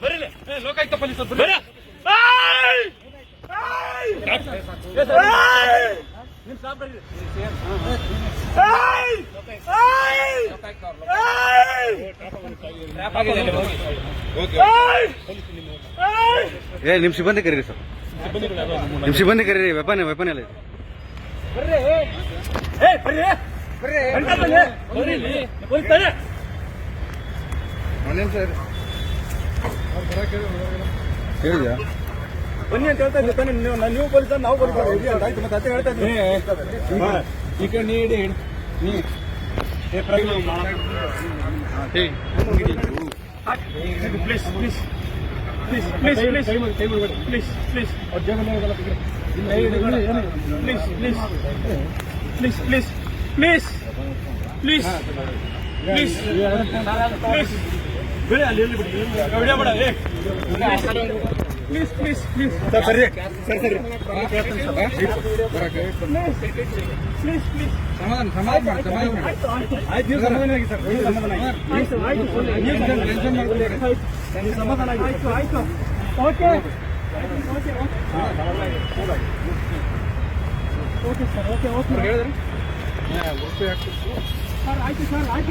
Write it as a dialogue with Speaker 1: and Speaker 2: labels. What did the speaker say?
Speaker 1: ಬರೀ ಲೋಕಾಯುಕ್ತ ಪೊಲೀಸ್
Speaker 2: ನಿಮ್ ಸಿಬ್ಬಂದಿ ಕರೀರಿ ಸರ್, ನಿಮ್ ಸಿಬ್ಬಂದಿ ಕರೀರಿ. ವೆಪನ್ ಎಲ್ಲ ಇದೆ. ಹೇಳಿದ್ಯಾ
Speaker 1: ಬನ್ನಿ ಅಂತ ಹೇಳ್ತಾ ಇದ್ದೆ. ನೀವು ಪೊಲೀಸ್ ನಾವು ಪೊಲೀಸ್ ಆಯ್ತು. ಮತ್ತೆ ಅದೇ ಹೇಳ್ತಾ ಇದ್ದೀನಿ. ಈ ಕಡೆ ನೀಡಿ please please please please please please please please please please please please please ಬಿಡಿ, ಅಲ್ಲಿ ಬಿಡಿ, ವಿಡಿಯೋ ಮಾಡ. ಪ್ಲೀಸ್ ಪ್ಲೀಸ್ ಪ್ಲೀಸ್ ಸರ್, ಸರಿ ಸರ್, ಸರಿ ಪ್ಲೀಸ್ ಪ್ಲೀಸ್ ಸಮಾಧಾನ ಆಯ್ತು. ನೀವು ಸಮಾಧಾನ ಆಗಿ ಸರ್, ಸಮಾಧಾನ ಆಗಿ. ಆಯ್ತು ಆಯ್ತು, okay okay sir, okay okay ಹೇಳಿದ್ರಿ ಸರ್. ಆಯ್ತು ಸರ್, ಆಯ್ತು.